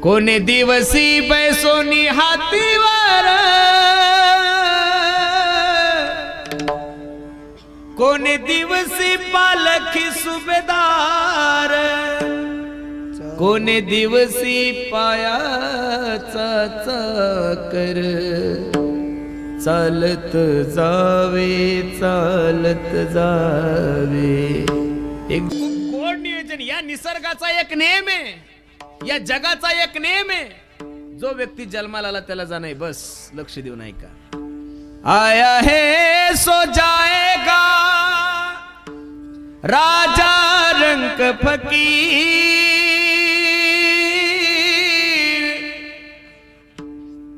कोने दिवसी बैसोनी हातीवर, कोने दिवसी पालखी सुभेदार, कोने दिवसी पायाचा चाकर, चालत जावे चालत जावे। एक कोण नियोजन, या निसर्गाचा एक नियम आहे, या जगाचा एक नियम आहे। जो व्यक्ती जन्माला आला त्याला जाणे, बस लक्ष देऊन ऐका। आया है सो जाएगा राजा रंग फकीर,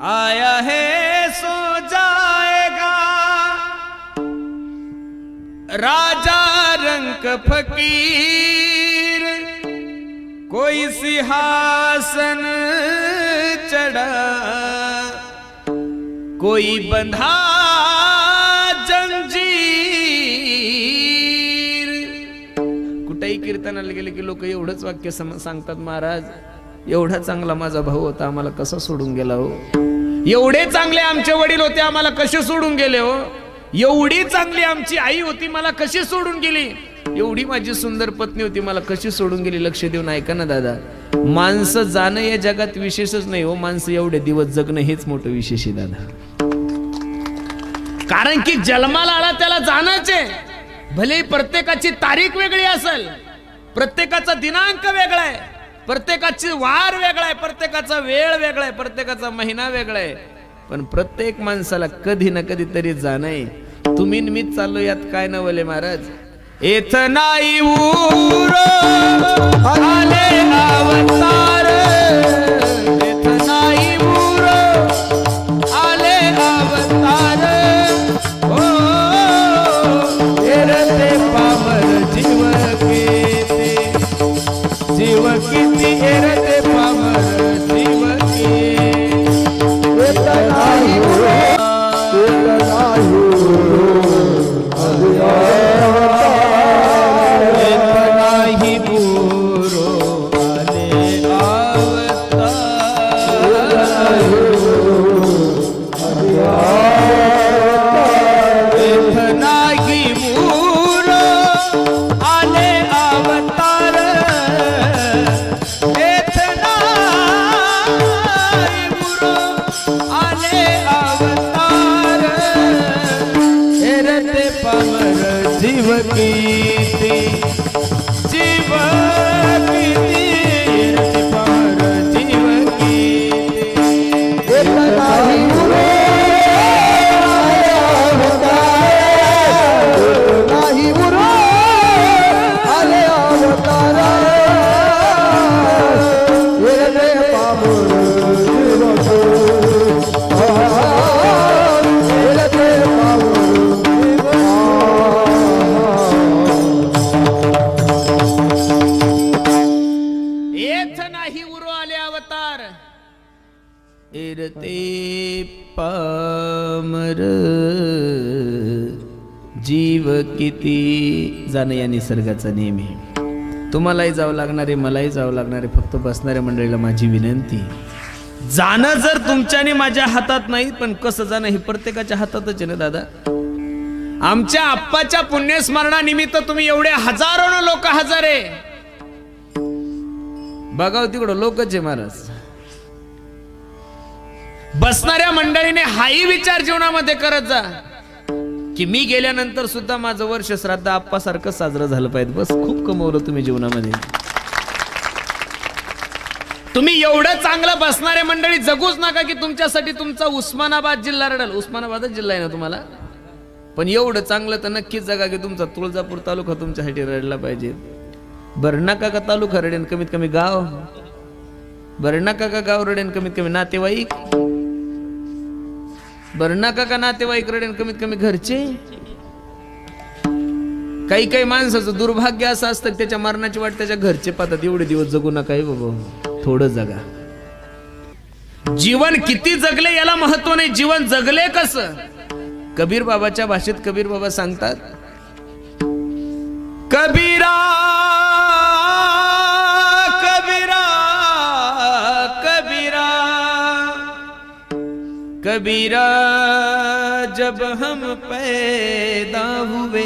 आया है सो जाएगा राजा रंग फकीर, कोई सिंहासन चढ़ा कोई बंधा जंजीर। कुठेही कीर्तनाला गेले की लोक एवढंच वाक्य सांगतात, महाराज एवढा चांगला माझा भाऊ होता, आम्हाला कसा सोडून गेला हो, एवढे चांगले आमचे वडील होते, आम्हाला कसे सोडून गेले हो, एवढी चांगली आमची आई होती, मला कशी सोडून गेली, एवढी माझी सुंदर पत्नी होती, मला कशी सोडून गेली। लक्ष देऊन ऐका ना दादा, माणसं जाणं या जगात विशेषच नाही हो, माणसं एवढे दिवस जगणं हेच मोठं विशेष आहे दादा। कारण की जन्माला आला त्याला जाणंच आहे, भले प्रत्येकाची तारीख वेगळी असेल, प्रत्येकाचा दिनांक वेगळा आहे, प्रत्येकाची वार वेगळा आहे, प्रत्येकाचा वेळ वेगळा आहे, प्रत्येकाचा महिना वेगळा आहे, पण प्रत्येक माणसाला कधी ना कधी तरी जाणं आहे। तुम्ही मीच चाललो यात काय नवले महाराज, एथ नाही उर आले अवतार, एथ नाही उर आले अवतार, ओ एरते पामर जीव किती, जीव किती एरते पामर जीव किती, एथ नाही उर जीव किती जाणं या निसर्गाचा नियम आहे। तुम्हालाही जावं लागणार आहे, मलाही जावं लागणार आहे, फक्त बसणाऱ्या मंडळीला माझी विनंती, जाणं जर तुमच्याने माझ्या हातात नाही, पण कसं जाणं हे प्रत्येकाच्या हातातच आहे ना दादा। आमच्या आप्पाच्या पुण्यस्मरणानिमित्त तुम्ही एवढे हजारो लोक हजर आहे, बघाव तिकडं लोकच आहे महाराज। बसणाऱ्या मंडळीने हाही विचार जीवनामध्ये करत जा की मी गेल्यानंतर सुद्धा माझं वर्ष श्राद्ध आप्पा सारखं साजरं झालं पाहिजे। बस खूप कमवलं तुम्ही जीवनामध्ये। तुम्ही एवढं चांगलं बसणारे मंडळी जगूच नका की तुमच्यासाठी तुमचा उस्मानाबाद जिल्हा रडल। उस्मानाबादच जिल्हा आहे ना तुम्हाला, पण एवढं चांगलं तर नक्कीच जगा की तुमचा तुळजापूर तालुका तुमच्यासाठी रडला पाहिजे। बरणाका का तालुका रडेन कमीत कमी गाव, बरणाका का गाव रडेन कमीत कमी नातेवाईक, बरणाका का नातेवाईक रडेन कमीत कमी घरचे। काही काही माणसाचं दुर्भाग्य असं असतं त्याच्या मरणाची वाट त्याच्या घरचे पाहतात। एवढे दिवस जगू नका बाबा, थोडं जगा। जीवन किती जगले याला महत्व नाही, जीवन जगले कसं। कबीर बाबाच्या भाषेत कबीर बाबा सांगतात, कबीरा कबीरा कबीरा जब हम पैदा हुए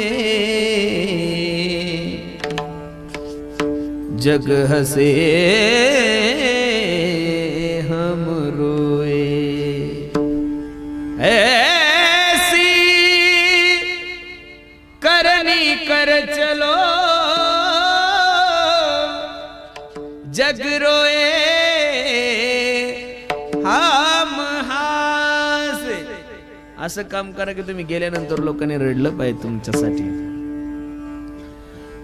जग हंसे हम रोए, ऐसी करनी कर चलो जग रोए हम हासे. असं काम करा की तुम्ही गेल्यानंतर लोकांनी रडलं पाहिजे तुमच्यासाठी.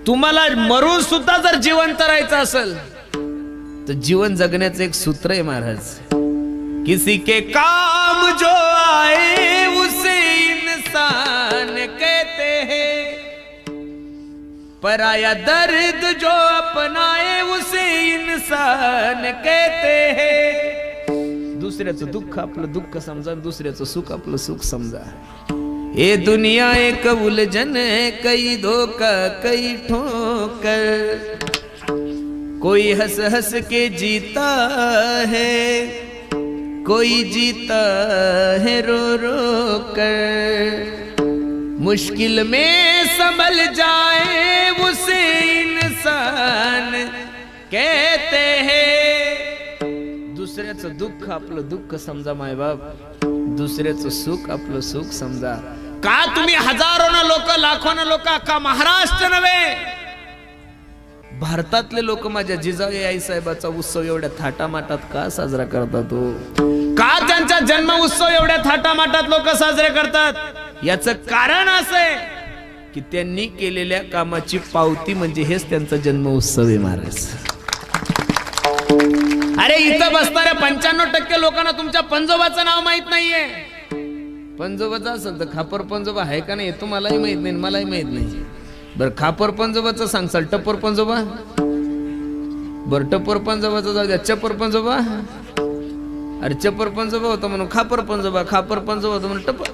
तुम्हाला मरून सुद्धा जर जिवंत राहायचं असेल तर जीवन जगण्याचं एक सूत्र आहे महाराज. किसी के काम जो आए उसे इंसान कहते हैं, पराया दर्द जो अपनाए उसे इंसान कहते हैं. दुसऱ्याचं दुःख आपलं दुःख समजा, दुसऱ्याचं सुख आपलं सुख समजा. ये दुनिया एक उलझन है, कई धोखा कई ठोकर, कोई हंस हंस के जीता है, कोई जीता है रो रो कर. मुश्किल में संभल जाए उसे इंसान कहते हैं. दुसऱ्याचं दुःख आपलं दुःख समजा माय बाप, दुसऱ्याचं सुख आपलं सुख समजा. का तुम्ही हजारोना लोक लाखोना लोक अख्खा महाराष्ट्र नव्हे भारतातले लोक माझ्या जिजाऊ आई साहेबाचा उत्सव एवढ्या थाटामाटात का साजरा करतात हो? का त्यांचा जन्म उत्सव एवढ्या थाटामाटात लोक साजरे करतात? याचं कारण असं आहे की त्यांनी केलेल्या कामाची पावती म्हणजे हेच त्यांचा जन्म उत्सव आहे महाराज. अरे इथं बसणाऱ्या 95% लोकांना तुमच्या पंजोबाचं नाव माहित नाहीये. पंजोबाचं असेल तर खापर पंजोबा आहे का नाही तुम्हालाही माहित नाही, मलाही माहित नाही. बरं खापर पंजोबाचं सांगसाल, टप्पर पंजोबा, बरं टप्पर पंजोबाचं जाऊ द्या, चप्पर पंजोबा. अरे चप्पर पंजोबा होता म्हणून खापर पंजोबा, खापर पंजोबा होता म्हणून टप्पर.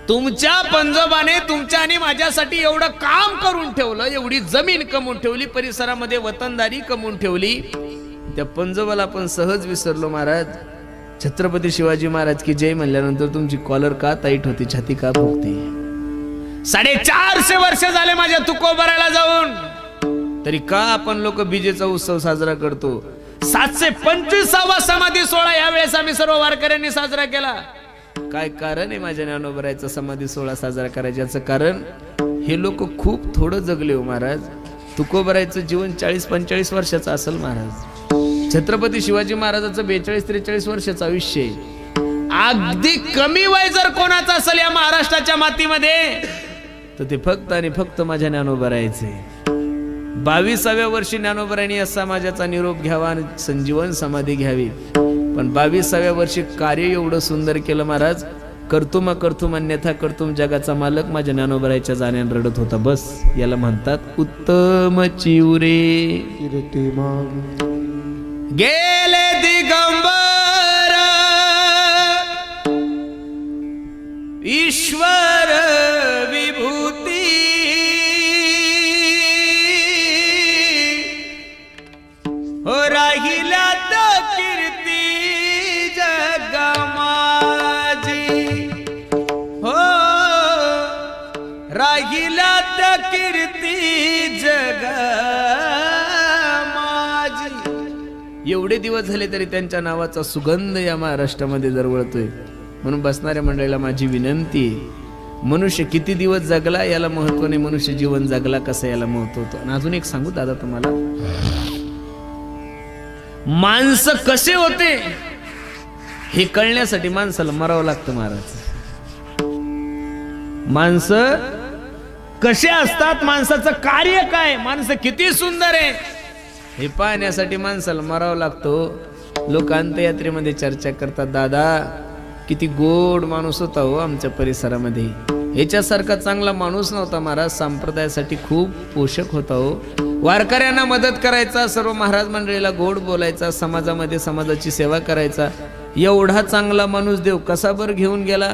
तुमच्या पंजोबाने तुमच्या आणि माझ्यासाठी एवढं काम करून ठेवलं, एवढी जमीन कमवून ठेवली, परिसरामध्ये वतनदारी कमवून ठेवली. त्या पंजोबाला आपण सहज विसरलो महाराज. छत्रपती शिवाजी महाराज की जय म्हणल्यानंतर तुमची कॉलर का टाईट होती, छाती का फुगते? 450 वर्ष झाले माझ्या तुकोबाराला जाऊन, तरी का आपण लोक बीजेचा उत्सव साजरा करतो? 725वा समाधी सोहळा यावेळेस आम्ही सर्व वारकऱ्यांनी साजरा केला. काय कारण आहे माझ्या ज्ञानोबरायचा समाधी सोहळा साजरा करायचा? याचं कारण हे लोक खूप थोडं जगले हो महाराज. तुकोबरायचं जीवन 40-45 वर्षाचं असेल महाराज. छत्रपती शिवाजी महाराजांचं 42-43 वर्षाचं आयुष्य आहे. अगदी कमी वय जर कोणाचं असेल या महाराष्ट्राच्या मातीमध्ये तर ते फक्त आणि फक्त माझ्या ज्ञानोबरायचे. 22व्या वर्षी ज्ञानोबरायांनी या समाजाचा निरोप घ्यावा आणि संजीवन समाधी घ्यावी. पण 22व्या वर्षी कार्य एवढं सुंदर केलं महाराज. कर्तुम कर्तुम अन्यथा कर्तुम, जगाचा मालक माझ्या ज्ञानोबरायच्या जाण्याने रडत होता. बस याला म्हणतात उत्तम चिवरे गेले दिगंबर ईश्वर विभूती, हो राहिला तर कीर्ती जग माझी, हो राहिला तर कीर्ती जग माझी. एवढे दिवस झाले तरी त्यांच्या नावाचा सुगंध या महाराष्ट्रामध्ये दरवळतोय. म्हणून बसणाऱ्या मंडळीला माझी विनंती, मनुष्य किती दिवस जगला याला महत्व नाही, मनुष्य जीवन जगला कसं याला महत्व होतं. आणि अजून एक सांगू दादा तुम्हाला, माणसं कसे होते हे कळण्यासाठी माणसाला मरावं लागतं महाराज. माणसं कसे असतात, माणसाचं कार्य काय, माणसं किती सुंदर आहे हे पाहण्यासाठी माणसाला मरावं लागतो. लोक अंत्ययात्रेमध्ये चर्चा करतात, दादा किती गोड माणूस होता हो आमच्या परिसरामध्ये, याच्यासारखा चांगला माणूस नव्हता महाराज, संप्रदायासाठी खूप पोषक होता हो, वारकऱ्यांना मदत करायचा, सर्व महाराज मंडळीला गोड बोलायचा, समाजामध्ये समाजाची सेवा करायचा, एवढा चांगला माणूस देव कसा बरं घेऊन गेला.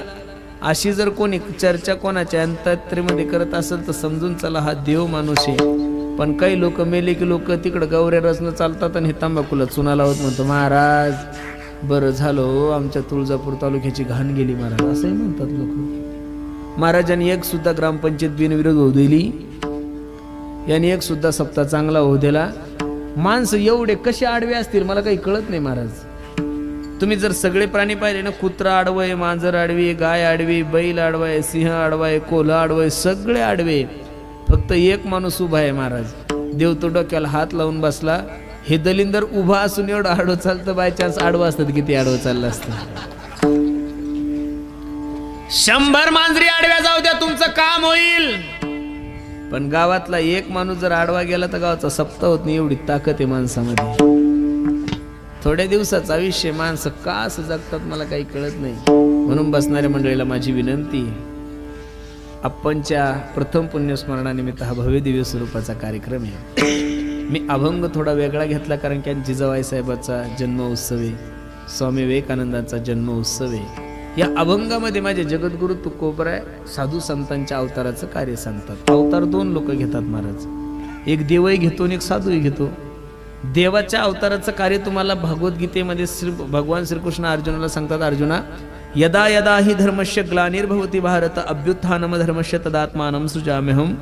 अशी जर कोणी चर्चा कोणाच्या अंतयात्रेमध्ये करत असेल तर समजून चला हा देव माणूस आहे. पण काही लोक मेले की लोक तिकडं गौऱ्या रचना चालतात आणि हे तंबाखूला चुना लावत म्हणतो महाराज बरं झालं हो, आमच्या तुळजापूर तालुक्याची घाण गेली महाराज, असंही म्हणतात लोक. महाराजांनी एक सुद्धा ग्रामपंचायत बिनविरोध होऊ दिली, यांनी एक सुद्धा सप्ताह चांगला होऊ दिला. माणसं एवढे कसे आडवे असतील मला काही कळत नाही महाराज. तुम्ही जर सगळे प्राणी पाहिले ना, कुत्रा आडवय, मांजर आडवी, गाय आडवी, बैल आडवाय, सिंह आडवाय, कोल्हा आडवाय, सगळे आडवे. फक्त एक माणूस उभा आहे महाराज. देव तो डोक्याला हात लावून बसला. हे दलिंदर उभा असून एवढं आडवं चालतं, बाय चान्स आडवं असतं किती आडवं चाललं असतं. 100 मांजरी आडव्या जाऊ द्या, तुमचं काम होईल. पण गावातला एक माणूस जर आडवा गेला तर गावाचा सप्ताह होत नाही, एवढी ताकद आहे माणसामध्ये. थोड्या दिवसाचं आयुष्य, माणसं का असं जगतात मला काही कळत नाही. म्हणून बसणाऱ्या मंडळीला माझी विनंती, आपणच्या प्रथम पुण्यस्मरणानिमित्त हा भव्य दिव्य स्वरूपाचा कार्यक्रम आहे. मी अभंग थोडा वेगळा घेतला कारण की जिजाबाई साहेबाचा जन्म उत्सव आहे, स्वामी विवेकानंदांचा जन्म उत्सव आहे. या अभंगामध्ये माझे जगद्गुरु तुकोबराय साधू संतांच्या अवताराचं कार्य सांगतात. अवतार 2 लोक घेतात महाराज, एक देवही घेतो आणि एक साधूही घेतो. देवाच्या अवताराचं कार्य तुम्हाला भगवद्गीतेमध्ये भगवान श्रीकृष्ण अर्जुनाला सांगतात, अर्जुना यदा यदा हि धर्मस्य ग्लानिर्भवति भारत अभ्युत्थानम धर्मस्य तदात्मानं सृजाम्यहम्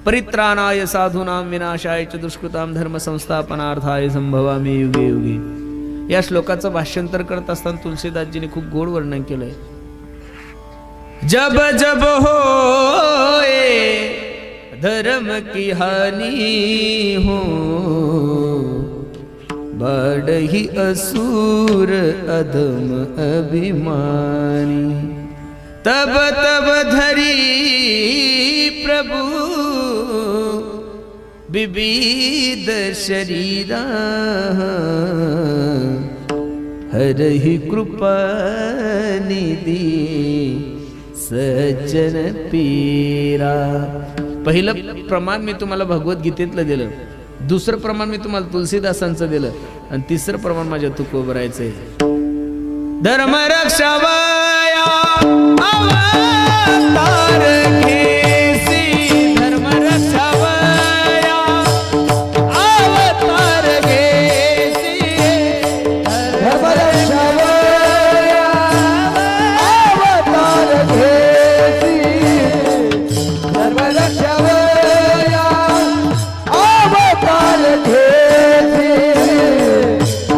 परित्राणाय साधूनां विनाशाय च दुष्कृतां धर्म संस्थापनार्थाय संभवामि युगे युगे. या श्लोकाचं भाष्यांतर करत असताना तुलसीदासजीने खूप गोड वर्णन केलंय. जब जब होए धर्म की हानि हो, बढ़ही असुर अधम अभिमानी, तब तब धरी प्रभु विविध शरीरा, हरहि कृपा निधी सज्जन पीरा. पहिलं प्रमाण मी तुम्हाला भगवद्गीतेतलं दिलं, दुसरं प्रमाण मी तुम्हाला तुलसीदासांचं दिलं, आणि तिसरं प्रमाण माझ्या तुकोबरायचं आहे. धर्म रक्षावया अवतार घेसी, धर्म रक्षावया अवतार घेसी, धर्म रक्षावया अवतार घेसी, धर्म रक्षावया अवतार घेसी,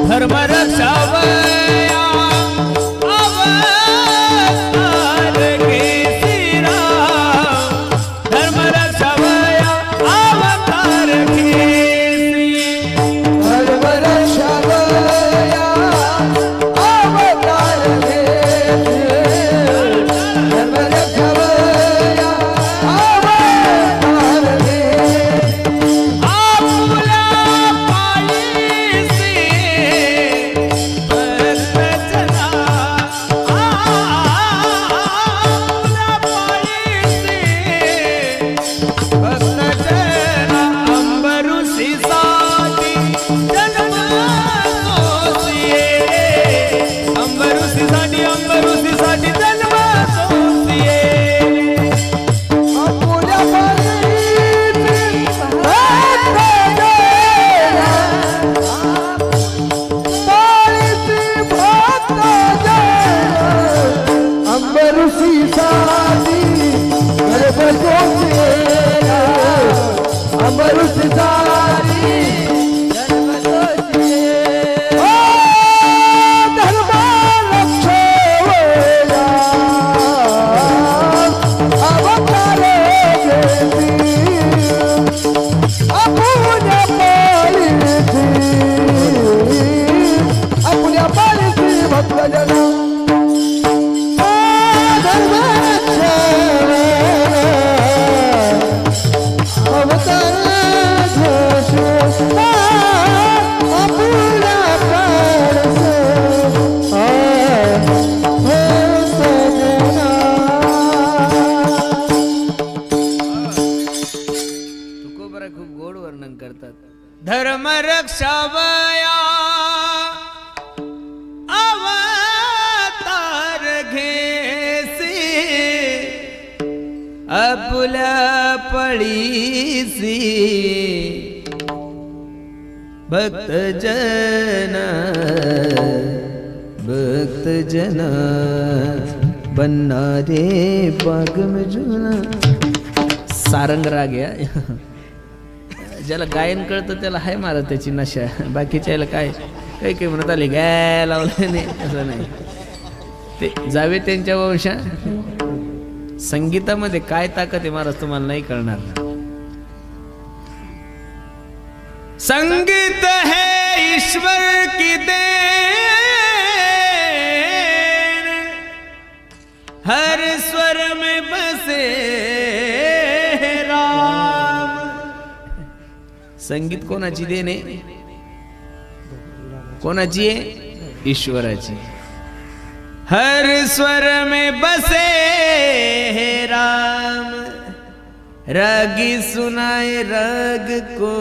धर्म रक्षावया धर्म रक्षावया अवतार घेसी, आपल्या पळीसी भक्त जन दर्जना बनना रे बाग में जुना. सारंग राग या ज्याला गायन कळतं त्याला हाय मारा त्याची नशा. बाकीच्याला काय काही काही म्हणत आले गाय लावलं नाही असं नाही. ते जावे त्यांच्या वंशा. संगीतामध्ये काय ताकद आहे महाराज तुम्हाला नाही कळणार. संगीत है ईश्वर की देन, हर स्वर में बसे राम. संगीत कोणाची देन आहे? कोणाची आहे? ईश्वराची. हर स्वर में बसे राम, रागी सुनाए राग को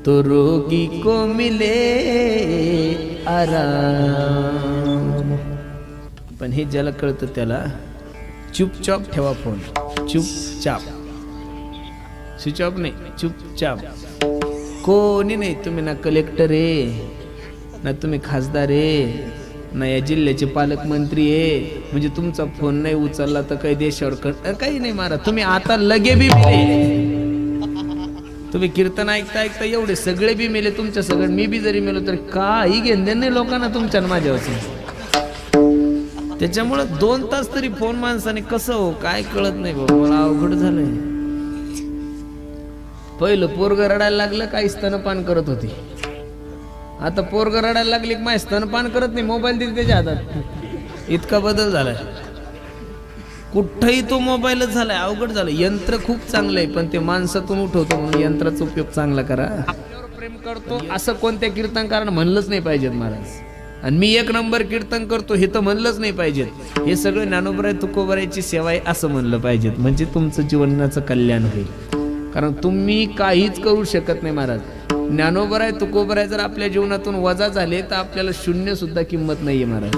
तो रोगी को मिले आराम. पण हे ज्याला कळतं त्याला चुपचाप ठेवा फोन. चुपचाप, स्विच ऑफ नाही, चुपचाप. कोणी नाही. तुम्ही ना कलेक्टर आहे, ना तुम्ही खासदार आहे, ना या जिल्ह्याचे पालकमंत्री आहे म्हणजे तुमचा फोन नाही उचलला तर काही देशावर काही नाही मारा. तुम्ही आता लगे बी मेले. तुम्ही कीर्तन ऐकता ऐकता एवढे सगळे बी मेले तुमच्या सगळं. मी बी जरी मेलो तर काही घेणं नाही लोकांना तुमच्या माझ्यावर. त्याच्यामुळं 2 तास तरी फोन माणसाने कसं हो काय कळत नाही बाबा. मला अवघड झालंय. पहिलं पोरग रडायला लागलं काही स्तनपान करत होती. आता पोरग रडायला लागली की माय स्तनपान करत नाही, मोबाईल दिली त्याच्या हातात. इतका बदल झालाय. कुठंही तो मोबाईलच झालाय. अवघड झालं. यंत्र खूप चांगलं आहे पण ते माणसातून उठवतो म्हणून यंत्राचा उपयोग चांगला करा. आपल्यावर प्रेम करतो असं कोणत्या कीर्तनकारानं म्हणलंच नाही पाहिजेत महाराज. आणि मी 1 नंबर कीर्तन करतो हे तर म्हणलंच नाही पाहिजेत. हे सगळं ज्ञानोबराय तुकोबरायची सेवा आहे असं म्हणलं पाहिजेत. म्हणजे तुमचं जीवनाचं कल्याण होईल. कारण तुम्ही काहीच करू शकत नाही महाराज. ज्ञानोबराय तुकोबराय जर आपल्या जीवनातून वजा झाले तर आपल्याला शून्य सुद्धा किंमत नाहीये महाराज.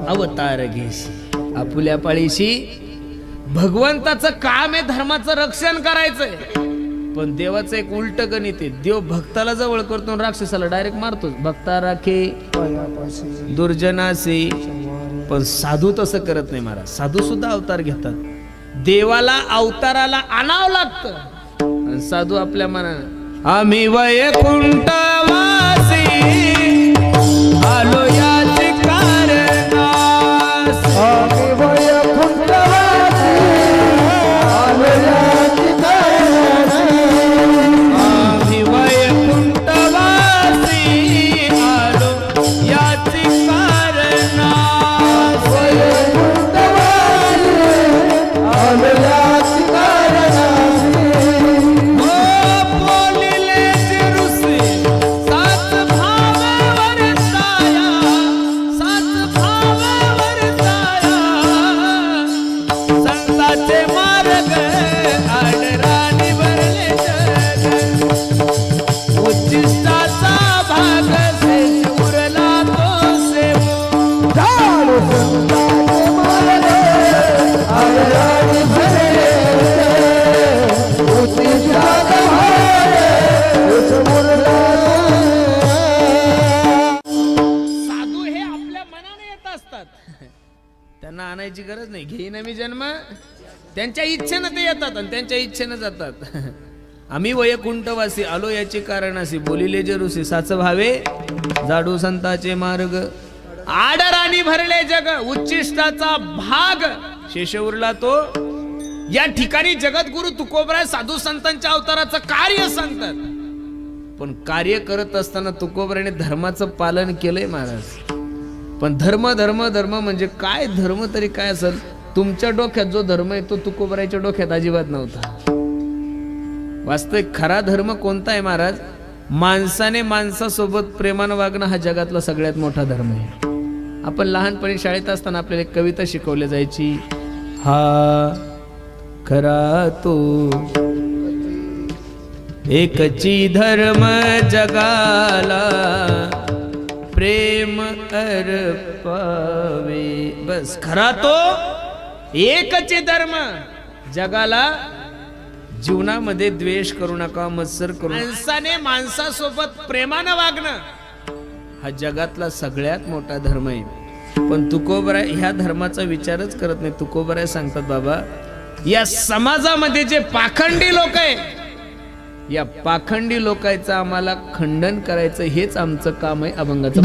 अवतार घेशी आपुल्या पाळीशी. भगवंताचं काम आहे धर्माचं रक्षण करायचंय. पण देवाचं एक उलट गणित आहे. देव भक्ताला जवळ करतो राक्षसाला डायरेक्ट मारतो. भक्ता राखे दुर्जनासे. पण साधू तसं करत नाही महाराज. साधू सुद्धा अवतार घेतात. देवाला अवताराला आणावं लागतं आणि साधू आपल्या मनानं. आम्ही वैकुंठवासी आलो याचे कारणास. आम्ही वैकुंठवासी आलो याचे कारणास. आम्ही वैकुंठवासी आलो याचे कारणास. वैकुंठवासी आलो याचे कारणास. त्यांना आणायची गरज नाही. घेईन मी जन्म त्यांच्या इच्छेनं ते येतात आणि त्यांच्या इच्छेनं जातात. आम्ही वैकुंठवासी आलो याचे कारण असे बोलिले जरुसी साच भावे जाडू संताचे मार्ग. आडराणी भरले जग उच्चिष्टाचा भाग शेष उरला तो. या ठिकाणी जगद्गुरु तुकोबराय साधू संतांच्या अवताराचं कार्य सांगतात. पण कार्य करत असताना तुकोबरायने धर्माचं पालन केलंय महाराज. पण धर्म धर्म धर्म म्हणजे काय? धर्म तरी काय असेल? तुमच्या डोक्यात जो धर्म आहे तो तुकोबरायच्या डोक्यात अजिबात नव्हता. वास्तविक खरा धर्म कोणता आहे महाराज? माणसाने माणसासोबत प्रेमानं वागणं हा जगातला सगळ्यात मोठा धर्म आहे. आपण लहानपणी शाळेत असताना आपल्याला एक कविता शिकवली जायची. हा खरा तो एकची धर्म जगाला प्रेम अर्पावे. बस खरा तो एकच धर्म जगाला. जीवनामध्ये द्वेष करू नका, मत्सर करू. माणसाने माणसासोबत प्रेमानं वागणं हा जगातला सगळ्यात मोठा धर्म आहे. पण तुकोबराय ह्या धर्माचा विचारच करत नाही. तुकोबराय सांगतात बाबा या समाजामध्ये जे पाखंडी लोक आहे या पाखंडी लोकांचं आम्हाला खंडन करायचं हेच आमचं काम आहे. अभंगाचं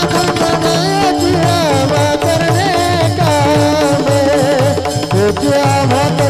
करने का